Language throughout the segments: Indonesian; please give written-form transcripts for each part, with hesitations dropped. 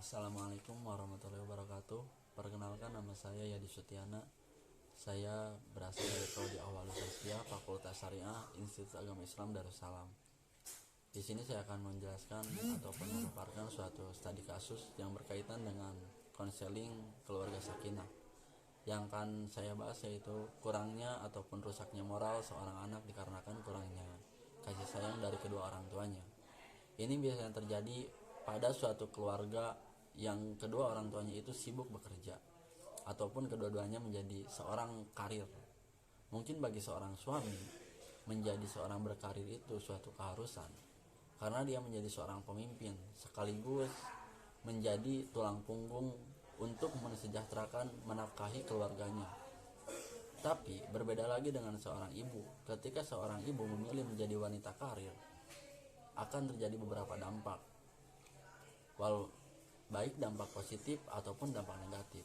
Assalamualaikum warahmatullahi wabarakatuh. Perkenalkan, nama saya Yadi Sutiana. Saya berasal dari Prodi Ahwalus Saskia, Fakultas Syariah, Institut Agama Islam Darussalam. Di sini saya akan menjelaskan ataupun memaparkan suatu studi kasus yang berkaitan dengan konseling keluarga sakinah. Yang akan saya bahas yaitu kurangnya ataupun rusaknya moral seorang anak dikarenakan kurangnya kasih sayang dari kedua orang tuanya. Ini biasanya terjadi pada suatu keluarga yang kedua orang tuanya itu sibuk bekerja ataupun kedua-duanya menjadi seorang karir. Mungkin bagi seorang suami, menjadi seorang berkarir itu suatu keharusan karena dia menjadi seorang pemimpin sekaligus menjadi tulang punggung untuk mensejahterakan menafkahi keluarganya. Tapi berbeda lagi dengan seorang ibu. Ketika seorang ibu memilih menjadi wanita karir, akan terjadi beberapa dampak, baik dampak positif ataupun dampak negatif.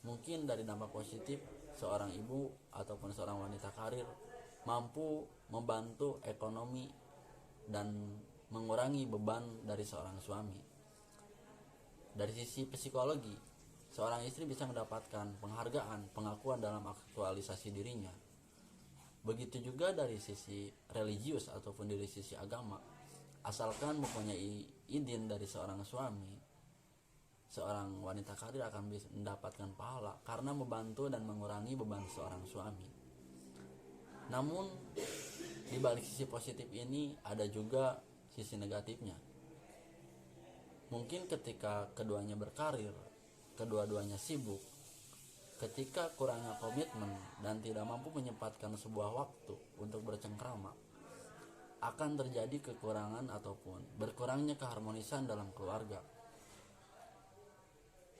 Mungkin dari dampak positif, seorang ibu ataupun seorang wanita karir mampu membantu ekonomi dan mengurangi beban dari seorang suami. Dari sisi psikologi, seorang istri bisa mendapatkan penghargaan, pengakuan dalam aktualisasi dirinya. Begitu juga dari sisi religius ataupun dari sisi agama. Asalkan mempunyai izin dari seorang suami, seorang wanita karir akan bisa mendapatkan pahala karena membantu dan mengurangi beban seorang suami. Namun di balik sisi positif ini ada juga sisi negatifnya. Mungkin ketika keduanya berkarir, kedua-duanya sibuk, ketika kurangnya komitmen dan tidak mampu menyempatkan sebuah waktu untuk bercengkrama, akan terjadi kekurangan ataupun berkurangnya keharmonisan dalam keluarga,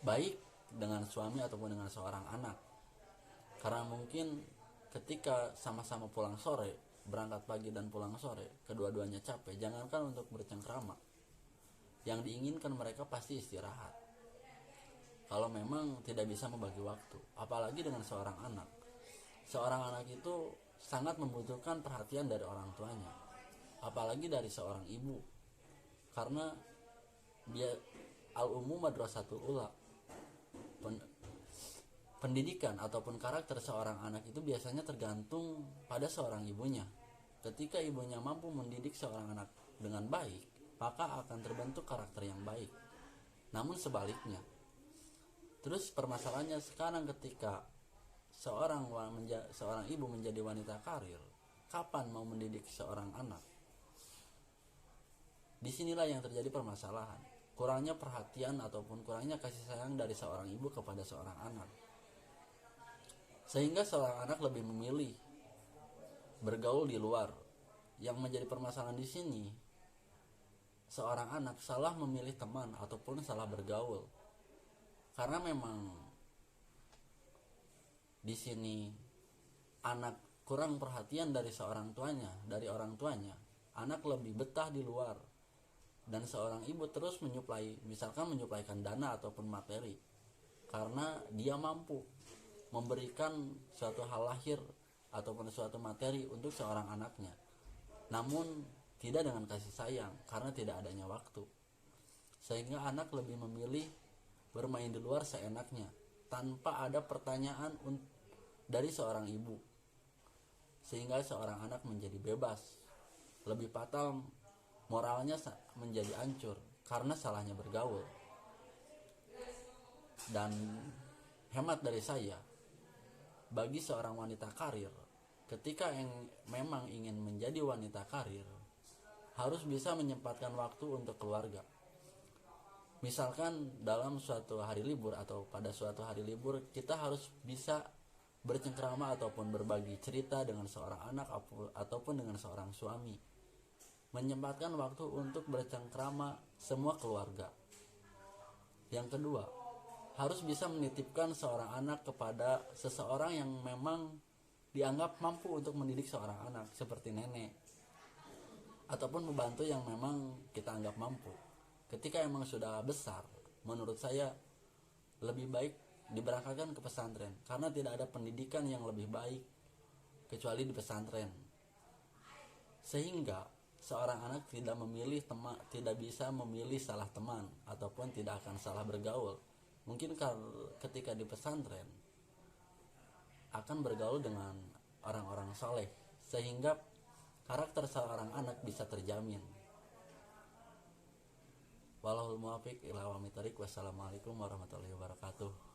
baik dengan suami ataupun dengan seorang anak. Karena mungkin ketika sama-sama pulang sore, berangkat pagi dan pulang sore, kedua-duanya capek, jangankan untuk bercengkrama, yang diinginkan mereka pasti istirahat. Kalau memang tidak bisa membagi waktu, apalagi dengan seorang anak. Seorang anak itu sangat membutuhkan perhatian dari orang tuanya, apalagi dari seorang ibu, karena dia al-ummu madrasatul ula. Pendidikan ataupun karakter seorang anak itu biasanya tergantung pada seorang ibunya. Ketika ibunya mampu mendidik seorang anak dengan baik, maka akan terbentuk karakter yang baik. Namun sebaliknya, terus permasalahannya sekarang ketika seorang ibu menjadi wanita karir, kapan mau mendidik seorang anak? Disinilah yang terjadi permasalahan, kurangnya perhatian ataupun kurangnya kasih sayang dari seorang ibu kepada seorang anak, sehingga seorang anak lebih memilih bergaul di luar. Yang menjadi permasalahan di sini, seorang anak salah memilih teman ataupun salah bergaul, karena memang di sini anak kurang perhatian dari seorang tuanya, dari orang tuanya. Anak lebih betah di luar, dan seorang ibu terus menyuplaikan dana ataupun materi karena dia mampu memberikan suatu hal lahir ataupun suatu materi untuk seorang anaknya, namun tidak dengan kasih sayang karena tidak adanya waktu, sehingga anak lebih memilih bermain di luar seenaknya tanpa ada pertanyaan dari seorang ibu, sehingga seorang anak menjadi bebas. Lebih fatal, moralnya menjadi hancur karena salahnya bergaul. Dan hemat dari saya, bagi seorang wanita karir, ketika yang memang ingin menjadi wanita karir, harus bisa menyempatkan waktu untuk keluarga. Misalkan dalam suatu hari libur atau pada suatu hari libur, kita harus bisa bercengkrama ataupun berbagi cerita dengan seorang anak ataupun dengan seorang suami. Menyempatkan waktu untuk bercengkrama semua keluarga. Yang kedua, harus bisa menitipkan seorang anak kepada seseorang yang memang dianggap mampu untuk mendidik seorang anak, seperti nenek ataupun membantu yang memang kita anggap mampu. Ketika emang sudah besar, menurut saya lebih baik diberangkatkan ke pesantren, karena tidak ada pendidikan yang lebih baik kecuali di pesantren. Sehingga seorang anak tidak bisa memilih salah teman ataupun tidak akan salah bergaul. Mungkin ketika di pesantren akan bergaul dengan orang-orang soleh, sehingga karakter seorang anak bisa terjamin. Wallahul muwaffiq ila aqwamit thoriq. Wassalamualaikum warahmatullahi wabarakatuh.